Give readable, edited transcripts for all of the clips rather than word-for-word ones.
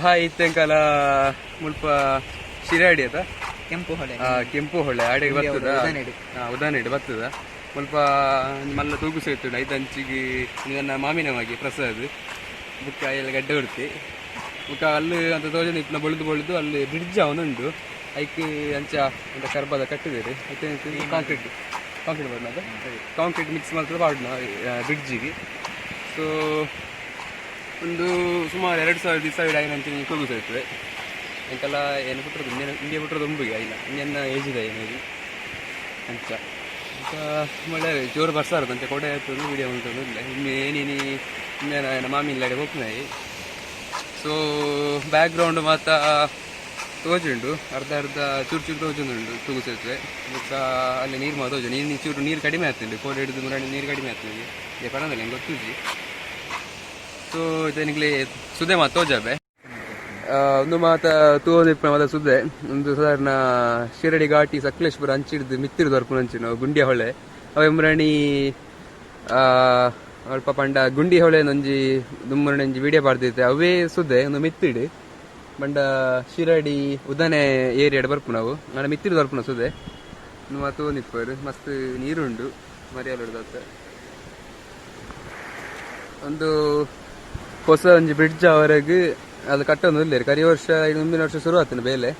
Hi ಇತ್ತೆಂಕಲ ಮುಲ್ಪ ಶಿರಾಡಿ ಅದ ಕೆಂಪು ಹೊಳೆ ಆಡೆಗೆ ಬರ್ತದ ಉದಾಹರಣೆ ಬರ್ತದ ಮುಲ್ಪ ಮಲ್ಲ ತೂಗು ಸೇರ್ತುಂಡು ಐದು ಅಂಚಿಗೆ ನನ್ನ ಮಾಮಿನವಾಗಿ ಪ್ರಸಾದ್ ಬುಕ್ಕ ಎಲ್ಲ ಗಡ್ಡೆ ಹೊಡ್ತಿ ಬುಕ್ಕ ಅಲ್ಲಿ ಅಂತ ತೋಜನ ಇಪ್ಪನ ಬೊಳ್ದು ಅಲ್ಲಿ ಬ್ರಿಡ್ಜ್ ಅವನುಂಡು ಐಕ್ ಅಂಚ ಅಂತ ಕರ್ಬದ ಕಟ್ಟಿದ್ದಾರೆ ಐತೆ ಕಾಂಕ್ರೀಟ್ ಬರ್ನದ ಕಾಂಕ್ರೀಟ್ ಮಿಕ್ಸ್ ಮಾಡ್ತಾರೆ ಬಾಡ್ನ ಬ್ರಿಡ್ಜಿಗೆ. ಸೊ ಒಂದು ಸುಮಾರು 2000 ದಿವಸ ಆಯ್ನಂತ ತೂಗು ಸೇರ್ತದೆ ಎಂಕಲ್ಲ ಏನು ಬಿಟ್ಟರು ಇಂಡಿಯಾ ಬಿಟ್ಟರು ತುಂಬಗೆ ಇಲ್ಲ ಇನ್ನೇನು ಏಜಿದೆ ಏನಾಗಿ ಅಂಚ ಈಗ ಮಳೆ ಜೋರು ಬರ್ಸಾರದಂತೆ ಕೊಡೆ ಆಯ್ತು ವೀಡಿಯೋ ಉಂಟು ಇಲ್ಲ ಇನ್ನು ಏನೇನು ಇನ್ನೇನು ಮಾಮಿ ಇಲ್ಲಾಡೆ ಹೋಗ್ನಾಯಿ. ಸೊ ಬ್ಯಾಕ್ ಗ್ರೌಂಡ್ ಮಾತ್ರ ತೋಜುಂಡು ಅರ್ಧ ಚೂರು ತೋಜುಂಡು ತೂಗು ಸೇರ್ತದೆ ಬುಕ್ಕ ಅಲ್ಲಿ ನೀರು ಮಾತ್ರ ತೋಜು ಚೂರು ನೀರು ಕಡಿಮೆ ಆಗ್ತದೆ ಕೋಡೆ ಹಿಡಿದು ಮುರಾಣಿ ನೀರು ಕಡಿಮೆ ಆಗ್ತದೆ ಇದೆ ಪಣದಲ್ಲಿ ಹೆಂಗೆ ಗೊತ್ತಿದ್ವಿ. ಸೊ ಇದನಿಗೆ ಸುದೆ ಮಾತು ತೋಜಾಬೆ ಒಂದು ಮಾತ ತೂನಿಪ್ಪ ಮಾತ ಸುದ್ದೆ ಒಂದು ಸಾಧಾರಣ ಶಿರಡಿ ಘಾಟಿ ಸಕಲೇಶ್ಪುರ ಅಂಚಿಡ್ದು ಮಿತ್ತಿರು ದೊರಪು ಅಂಚಿ ನಾವು ಗುಂಡಿಯ ಹೊಳೆ ಅವೆಂಬ್ರಾಣಿ ಅಲ್ಪ ಪಂಡ ಗುಂಡಿ ಹೊಳೆ ಒಂಜಿ ದುಮ್ಮರಣಿ ವಿಡಿಯೋ ಬರ್ದೈತೆ ಅವೇ ಸುದ್ದೆ ಒಂದು ಮಿತ್ತಿಡು ಬಂಡ ಶಿರಡಿ ಉದನೆ ಏರಿಯಾಡ್ ಬರ್ಪು ನಾವು ನಾನು ಮಿತ್ತಿರು ದೊರಪುನ ಸುದ್ದೆ ಒಂದು ತೂನಿಪ್ಪರು ಮಸ್ತ್ ನೀರುಂಡು ಮರಿಯಲ್ದ ಒಂದು ಹೊಸ ಒಂಜಿ ಬ್ರಿಡ್ಜ್ ಅವರೆಗೆ ಅದು ಕಟ್ಟೊಂದು ಇಲ್ಲ ಕರಿ ವರ್ಷ ಈಗ ಮುಂದಿನ ವರ್ಷ ಶುರು ಆಗ್ತಾನೆ ಬೇಲೆ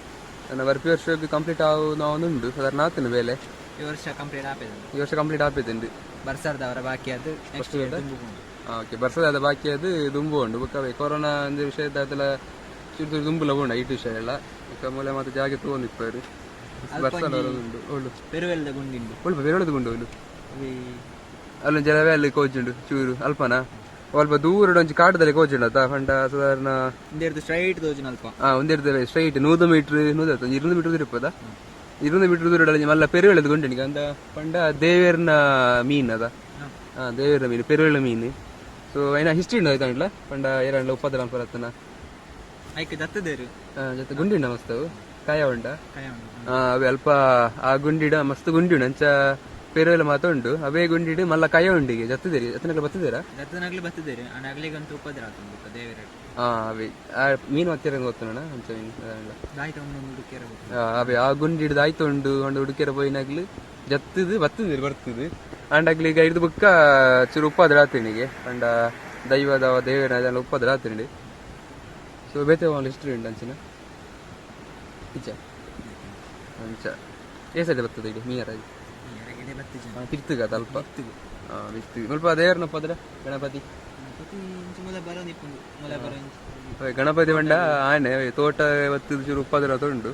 ನನ್ನ ಬರ್ಪಿ ವರ್ಷಕ್ಕೆ ಕಂಪ್ಲೀಟ್ ಆವು ನಾವೊಂದುಂಡು ಸಾಧಾರಣ ಆಗ್ತಾನೆ ಬೇಲೆ ಈ ವರ್ಷ ಕಂಪ್ಲೀಟ್ ಆಪೇತುಂಡು ಬರ್ಸರ್ದವರ ಬಾಕಿ ಅದು ಓಕೆ ಬರ್ಸದ ಬಾಕಿ ಅದು ದುಂಬು ಉಂಡು ಬುಕ್ಕ ಕೊರೋನಾ ಒಂದು ವಿಷಯದ ಅದೆಲ್ಲ ಚೂರು ದುಂಬುಲ ಉಂಡು ಐಟು ವಿಷಯ ಎಲ್ಲ ಬುಕ್ಕ ಮೂಲೆ ಮತ್ತೆ ಜಾಗ ತಗೊಂಡಿಪ್ಪರು ಬರ್ಸಲವರದುಂಡು ಒಳ್ಳು ಪೆರುವೆಲ್ದ ಗುಂಡಿಂಡು ಒಳ್ಳು ಪೆರುವೆಲ್ದ ಗುಂಡು ಒಳ್ಳು ಅಲ್ಲೊಂದು ಜಲವೇ ಅಲ್ಲಿ ಕೋಚುಂಡು ಚೂರು ಅಲ್ಪನ ಸ್ವಲ್ಪ ದೂರ ಒಂಚು ಕಾಟದಲ್ಲಿ ಕೋಚುಂಡ ಪಂಡ ಸಾಧಾರಣ ಸ್ಟ್ರೈಟ್ ತೋಜುನ ಅಲ್ಪ ಒಂದಿರ್ತದೆ ಸ್ಟ್ರೈಟ್ 100 ಮೀಟರ್ 200 ಮೀಟರ್ ಇರುಪದ 200 ಮೀಟರ್ ದೂರ ಮಲ್ಲ ಪೆರುವೆಳದ ಗುಂಡಿನಿಗೆ ಅಂದ ಪಂಡ ದೇವೇರ್ನ ಮೀನ್ ಅದ ದೇವೇರ್ನ ಮೀನು ಪೆರುವೆಳ ಮೀನು. ಸೊ ಐನ ಹಿಸ್ಟ್ರಿ ಉಂಡು ಆಯ್ತಾ ಪಂಡ ಎರಡ್ಲ ಉಪ್ಪದ ಪರತ್ತನ ಜೊತೆ ಗುಂಡಿಂಡ ಮಸ್ತ್ ಕಾಯ ಉಂಡ ಅವೆ ಅಲ್ಪ ಆ ಗುಂಡಿಡ ಮಸ್ತ್ ಗುಂಡಿ ಉಂಡು ಅಂಚ ಪೆರುವೆಲ್ಲ ಮಾತ ಉಂಡು ಅವೇ ಗುಂಡಿಡು ಮಲ್ಲ ಕಾಯ ಉಂಡಿಗೆ ಜತ್ತಿದ್ದೀರಿ ಜತ್ತನಗ್ಲ ಬತ್ತಿದ್ದೀರಾ ಅವೇ ಮೀನು ಹತ್ತಿರ ಗೊತ್ತೋಣ ಅಂಚ ಅವೇ ಆ ಗುಂಡಿಡ್ದು ಆಯ್ತು ಉಂಡು ಒಂದು ಹುಡುಕಿರ ಪೋಯಿನಾಗ್ಲಿ ಜತ್ತದು ಬತ್ತಿದ್ದೀರಿ ಬರ್ತದೆ ಅಂಡಾಗ್ಲಿ ಈಗ ಹಿಡಿದು ಬುಕ್ಕ ಚೂರು ಉಪ್ಪಾದ ರಾತ್ರಿನಿಗೆ ಅಂಡ ದೈವದ ದೇವರ ಅದೆಲ್ಲ ಉಪ್ಪಾದ ರಾತ್ರಿ. ಸೊ ಬೇತೆ ಹಿಸ್ಟ್ರಿ ಉಂಡು ಅಂಚಿನ ಈಚ ಅಂಚ ಏಸಡೆ ಬರ್ತದೆ ಈಗ ಮೀಯರಾಗಿ ಪಿರ್ತುಗ ಅಲ್ಪ ಸ್ವಲ್ಪ ದೇವರನ ಪದ್ರ ಗಣಪತಿ ಗಣಪತಿ ಬಂಡ ಆನೆ ತೋಟ ಒತ್ತಿದ ಚೂರು ಉಪ್ಪದ್ರ ಉಂಡು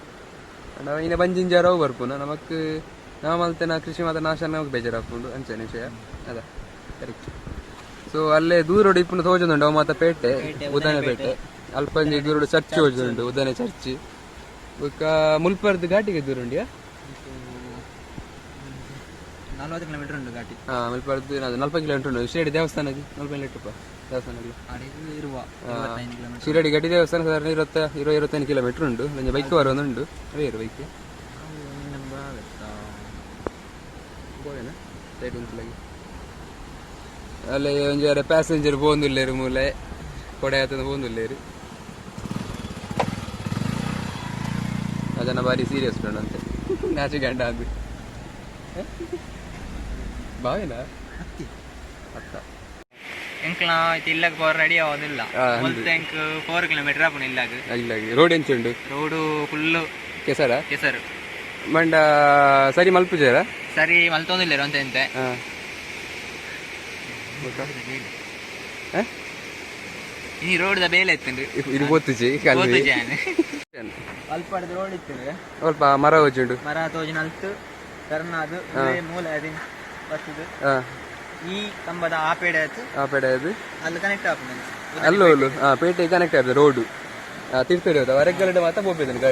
ಇನ್ನ ಬಂಜಿಂಜಾರವು ಬರ್ಪುನ ನಮಕ್ ನಾವು ಮಲ್ತೆನ ಕೃಷಿ ಮಾತ್ರ ನಾಶ ನಮಗೆ ಬೇಜಾರಾಗ್ಕೊಂಡು ಅಂಚನೆ ವಿಷಯ ಅದ ಕರೆಕ್ಟ್. ಸೊ ಅಲ್ಲೇ ದೂರ ಇಪ್ಪುನ ತೋಜುಂಡು ಅವು ಮಾತ ಪೇಟೆ ಉದನೆ ಪೇಟೆ ಅಲ್ಪ ದೂರ ಚರ್ಚ್ ಹೋಜುಂಡು ಉದನೆ ಚರ್ಚ್ ಬುಕ್ಕ ಮುಲ್ಪರ್ದು ಘಾಟಿಗೆ ದೂರ ಉಂಡಿಯಾ 40 ಕಿಲೋಮೀಟರ್ ಉಂಟು ಘಾಟಿ ಮುಲ್ಪರ್ದು 40 ಕಿಲೋಮೀಟರ್ ಉಂಟು ಶಿರಡಿ ದೇವಸ್ಥಾನಕ್ಕೆ 40 ದೇವಸ್ಥಾನಕ್ಕೆ ಶಿರಡಿ ಘಾಟಿ ದೇವಸ್ಥಾನ ಸಾಧಾರಣ 25 ಕಿಲೋಮೀಟರ್ ಉಂಟು ನಂಗೆ ಬೈಕ್ ಬರೋದುಂಡು ಅವೇ ಇರು ಬೈಕ್ ಅಲ್ಲೇ ಒಂಜಾರ ಪ್ಯಾಸೆಂಜರ್ ಪೋಂದುಲ್ಲೇರು ಮೂಲೆ ಕೊಡೆ ಆತದ ಪೋಂದುಲ್ಲೇರು ಅದನ್ನ ಬಾರಿ ಸೀರಿಯಸ್ ಉಂಟು ಅಂತೆ ನಾಚಿ ಗಂಡ ಅದು ಬಾವಿನ ಎಂಕ್ಲ ಇಲ್ಲಗ್ ಪೋರ್ ರೆಡಿ ಆಗೋದಿಲ್ಲ 4 ಕಿಲೋಮೀಟರ್ ಆಪುನ ಇಲ್ಲಾಗ ರೋಡ್ ಎಂಚುಂಡು ರೋಡು ಫುಲ್ಲು ಕೆಸರು ಮಂಡ ಸರಿ ಮಲ್ಪುಜಾರ ಸರಿ ಮಲ್ತೊಂದಿಲ್ಲ ಅಂತ ಎಂತೆ ಈ ರೋಡ್ ಬೇಲೆ ಎತ್ತಂಡು ಇದು ಗೊತ್ತಿಜಿ ಅಲ್ಪ ರೋಡ್ ಇತ್ತು ಸ್ವಲ್ಪ ಮರ ಹೋಜುಂಡು ಮರ ತೋಜಿನ ಅಲ್ತು ಕರ್ನಾದು ಮೂಲ ಅದಿನ್ ಬರ್ತದೆ ಈ ಕಂಬದ ಆ ಪೇಡೆ ಆಯ್ತು ಅಲ್ಲಿ ಕನೆಕ್ಟ್ ಆಗ್ತದೆ ಅಲ್ಲೂ ಪೇಟೆ ಕನೆಕ್ಟ್ ಆಗ್ತದೆ ರೋಡು ತಿರ್ತಡೆ ಹೋದ ಹೊರಗಡೆ ಮಾತ್ರ ಹೋಗ್ಬೇಕಂದ್ರೆ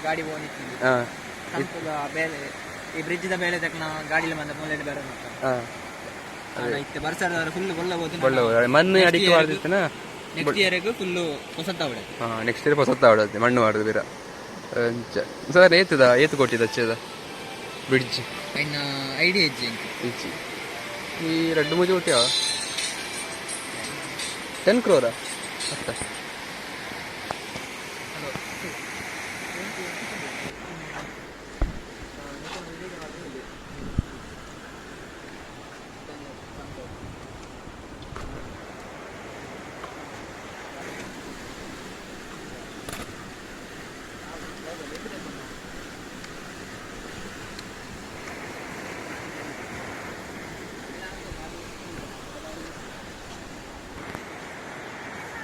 ಗಾಡಿ ಬೇಲೆ ಈ ಬ್ರಿಡ್ಜ್ ದ ಬೇಲೆ ತಕ್ಕ ಗಾಡಿಲಿ ಬಂದ ಮೂಲೆ ಬೇರೆ ಬರ್ಸರ್ದವ್ರು ಫುಲ್ ಗೊಲ್ಲ ಮಣ್ಣು ಅಡಿಕೆ ಮಾಡ್ತಿರ್ತೇನ ನೆಕ್ಸ್ಟ್ ಇಯರ್ಗೂ ಫುಲ್ಲು ನೆಕ್ಸ್ಟ್ ಇಯರ್ ಹೊಸತ್ತ ಆಡತ್ತೆ ಮಣ್ಣು ಮಾಡುದು ಬೇರೆ ಸರ್ ಏತು ಕೊಟ್ಟಿದ್ದ ಹಚ್ಚದ ಬ್ರಿಡ್ಜ್ ಐಡಿಯಾ ಈ 2-3 ಕೋಟಿ 10 crore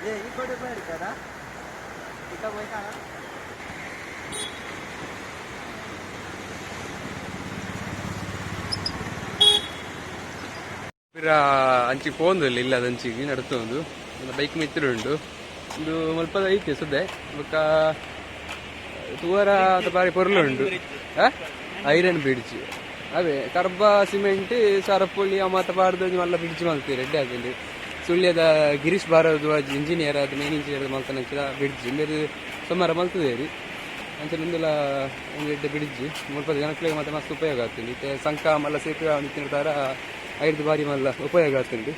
ಈ ಕಡೆ ಬೇಡ కదా ಇಕ ಹೋಯ್ ಕಾಣ ಪಿರ ಅಂಚಿ ಪೋಂದಿಲ್ಲ ಇಲ್ಲ ಅದಂಚಿಗೆ ನಡ್ತೊಂದು ಬೈಕ್ ಮಿತ್ರ ಉಂಡು ಒಂದು ಸ್ವಲ್ಪ ಐತೆ ಸುದ್ದೆ ಬೊಕ್ಕ ತೂವರ ಬಾರಿ ಪೊರ್ಲು ಉಂಡು ಐರನ್ ಬ್ರಿಡ್ಜ್ ಅವೇ ಕರ್ಬ ಸಿಮೆಂಟ್ ಸರಪುಳಿ ಮಾತ ಪಾಡ್ದು ಮಲ್ಲ ಬ್ರಿಡ್ಜ್ ಮಲ್ತೀರಿ ರೆಡ್ಡಿ ಆಗಲಿ ಸುಳ್ಯದ ಗಿರೀಶ್ ಭಾರದ್ವಾಜ್ ಇಂಜಿನಿಯರ್ ಅದು ಮೇನ್ ಇಂಜಿನಿಯರ್ ಮಲ್ತಾನೆ ಬ್ರಿಡ್ಜ್ ಮೇರೆ ಸುಮಾರು ಮಲ್ತದೆ ರೀ ಅಂಚೆ ಮುಂದೆಲ್ಲ ಒಂದು ಎಡ್ಡೆ ಬ್ರಿಡ್ಜ್ ಮುಲ್ಪ ಜನಕ್ಕೆ ಮತ್ತೆ ಮಸ್ತ್ ಉಪಯೋಗ ಆಗ್ತದೆ ಸಂಕ ಮಲ್ಲ ಸೇತುವೆ ನಿಂತಿನ ತರ ಐದು ಬಾರಿ ಮಲ್ಲ ಉಪಯೋಗ ಆಗ್ತದೆ